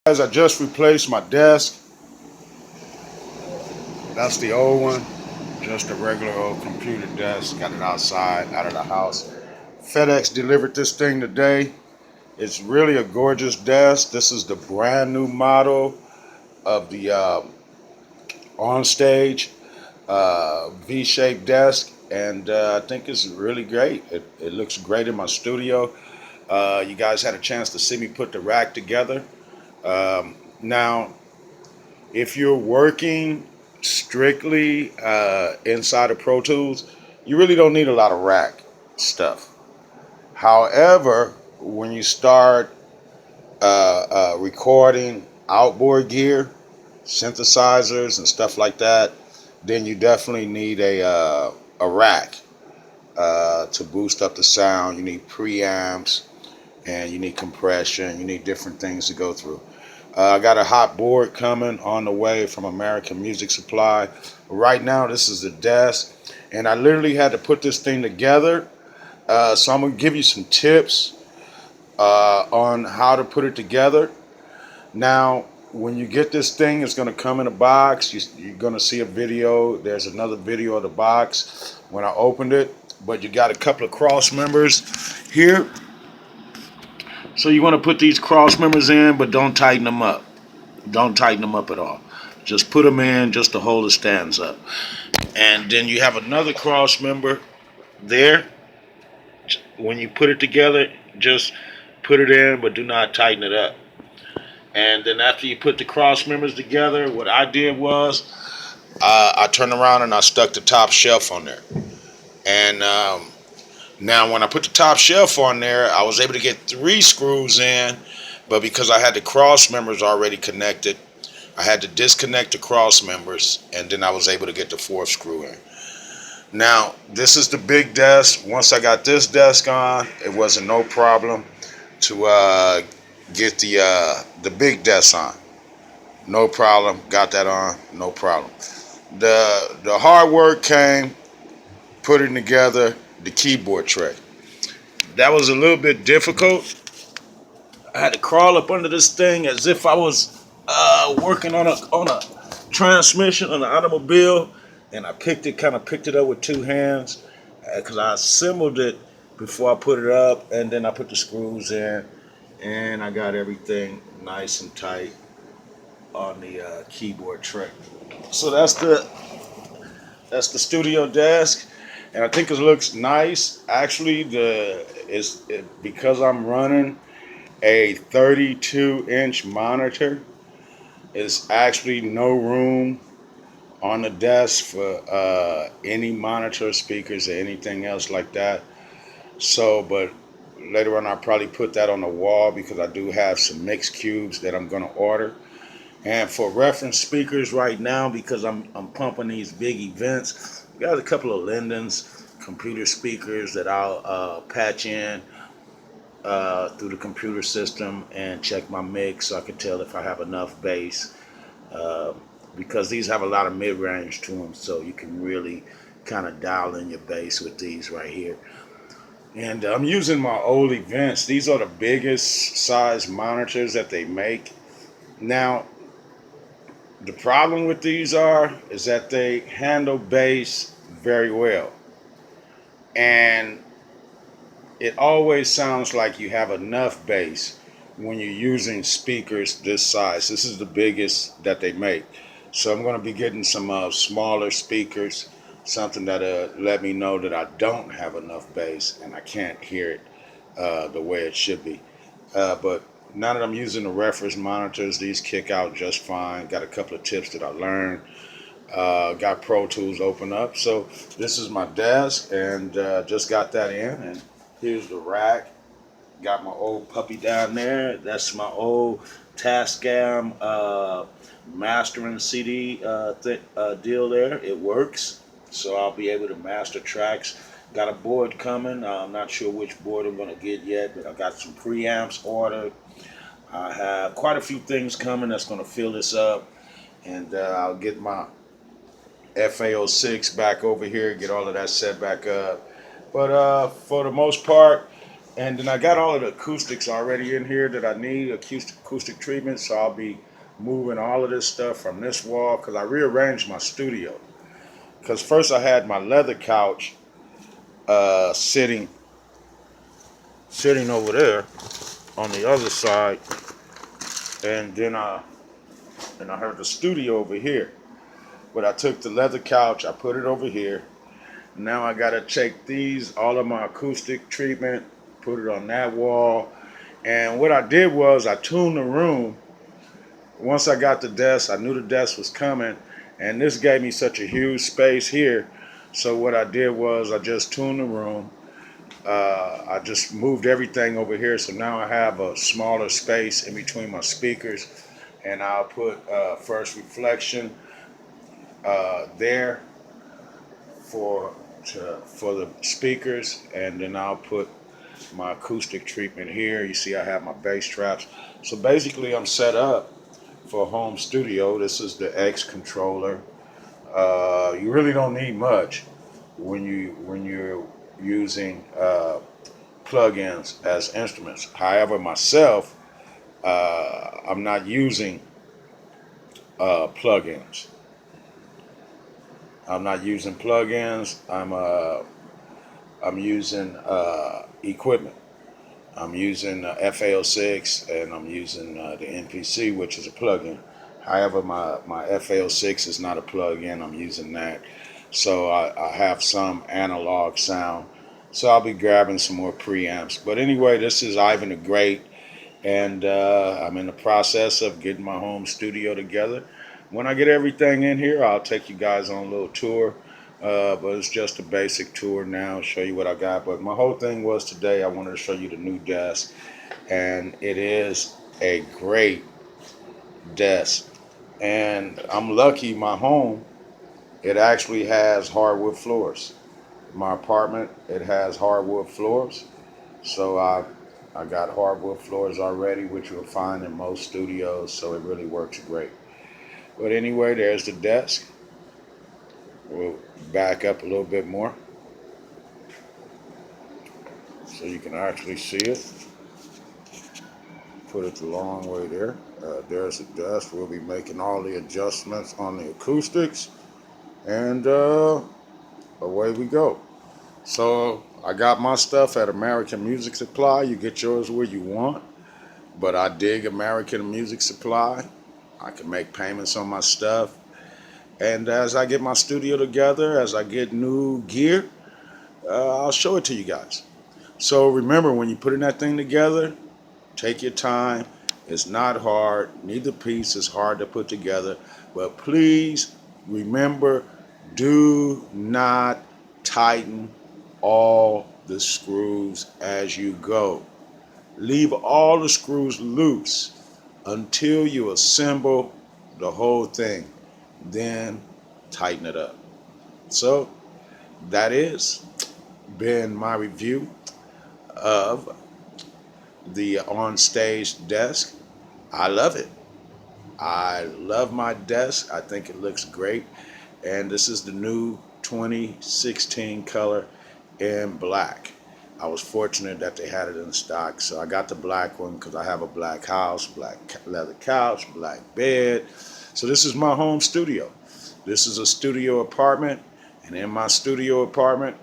Guys, I just replaced my desk. That's the old one. Just a regular old computer desk. Got it outside, out of the house. FedEx delivered this thing today. It's really a gorgeous desk. This is the brand new model of the on-stage V-shaped desk, and I think it's really great. It looks great in my studio. You guys had a chance to see me put the rack together. Now, if you're working strictly inside of Pro Tools, you really don't need a lot of rack stuff. However, when you start recording outboard gear, synthesizers, and stuff like that, then you definitely need a rack to boost up the sound. You need preamps and you need compression. You need different things to go through. I got a hot board coming on the way from American Music Supply. Right now, this is the desk, and I literally had to put this thing together. So I'm gonna give you some tips on how to put it together. Now, when you get this thing, it's gonna come in a box. You're gonna see a video. There's another video of the box when I opened it. But you got a couple of cross members here. So you want to put these cross members in, but don't tighten them up. Don't tighten them up at all. Just put them in just to hold the stands up. And then you have another cross member there. When you put it together, just put it in, but do not tighten it up. And then after you put the cross members together, what I did was I turned around and I stuck the top shelf on there. And now when I put the top shelf on there, I was able to get 3 screws in, but because I had the cross members already connected, I had to disconnect the cross members, and then I was able to get the 4th screw in. Now, this is the big desk. Once I got this desk on, it wasn't no problem to get the big desk on. No problem. Got that on. No problem. The hard work came putting together the keyboard tray. That was a little bit difficult. I had to crawl up under this thing as if I was working on a transmission on an automobile, and I picked it up with 2 hands because I assembled it before I put it up, and then I put the screws in, and I got everything nice and tight on the keyboard tray. So that's the studio desk, and I think it looks nice. Actually, because I'm running a 32-inch monitor. There's actually no room on the desk for any monitor speakers or anything else like that. So, but later on, I'll probably put that on the wall because I do have some mix cubes that I'm going to order. And for reference speakers right now, because I'm pumping these big events, we got a couple of Lindens computer speakers that I'll patch in through the computer system and check my mix so I can tell if I have enough bass. Because these have a lot of mid-range to them, so you can really kind of dial in your bass with these right here. And I'm using my old events. These are the biggest size monitors that they make. Now, the problem with these is that they handle bass very well. And it always sounds like you have enough bass when you're using speakers this size. This is the biggest that they make. So I'm going to be getting some smaller speakers, something that let me know that I don't have enough bass and I can't hear it the way it should be. But now that I'm using the reference monitors, these kick out just fine. Got a couple of tips that I learned. Got Pro Tools open up. So this is my desk, and just got that in. And here's the rack. Got my old puppy down there. That's my old Tascam mastering CD deal there. It works. So I'll be able to master tracks. Got a board coming. I'm not sure which board I'm going to get yet, but I got some preamps ordered. I have quite a few things coming that's going to fill this up. And I'll get my FA06 back over here, get all of that set back up. But for the most part, And then I got all of the acoustics already in here that I need, acoustic treatment. So I'll be moving all of this stuff from this wall because I rearranged my studio. Because first I had my leather couch sitting over there on the other side, and then I heard the studio over here. But I took the leather couch, I put it over here. Now I gotta take these, all of my acoustic treatment, put it on that wall. And what I did was I tuned the room. Once I got the desk, I knew the desk was coming, and this gave me such a huge space here. So what I did was I just tuned the room. I just moved everything over here, so now I have a smaller space in between my speakers, and I'll put first reflection there for for the speakers, and then I'll put my acoustic treatment here. You see I have my bass traps. So basically I'm set up for a home studio. This is the X controller. You really don't need much when you're using plugins as instruments. However, myself, I'm not using plugins. I'm not using plugins. I'm using equipment. I'm using FAO6 and I'm using the NPC, which is a plugin. However, my FAO6 is not a plugin. I'm using that. So I have some analog sound. So I'll be grabbing some more preamps. But anyway, this is Ivan the Great, and I'm in the process of getting my home studio together. When I get everything in here, I'll take you guys on a little tour. But it's just a basic tour now, show you what I got. But my whole thing was today, I wanted to show you the new desk. And it is a great desk. And I'm lucky my home, it actually has hardwood floors. My apartment, it has hardwood floors. So I got hardwood floors already, which you'll find in most studios. So it really works great. But anyway, there's the desk. We'll back up a little bit more so you can actually see it. Put it the long way there. There's the desk. We'll be making all the adjustments on the acoustics, and away we go. So I got my stuff at American Music Supply. You get yours where you want, but I dig American Music Supply. I can make payments on my stuff. And as I get my studio together, as I get new gear, I'll show it to you guys. So remember, when you're putting that thing together, take your time. It's not hard. Neither piece is hard to put together. But please remember, do not tighten all the screws as you go. Leave all the screws loose until you assemble the whole thing. Then tighten it up. So that is been my review of the on-stage desk. I love it. I love my desk. I think it looks great. And this is the new 2016 color in black. I was fortunate that they had it in stock, so I got the black one because I have a black house, black leather couch, black bed. So this is my home studio. This is a studio apartment, and in my studio apartment,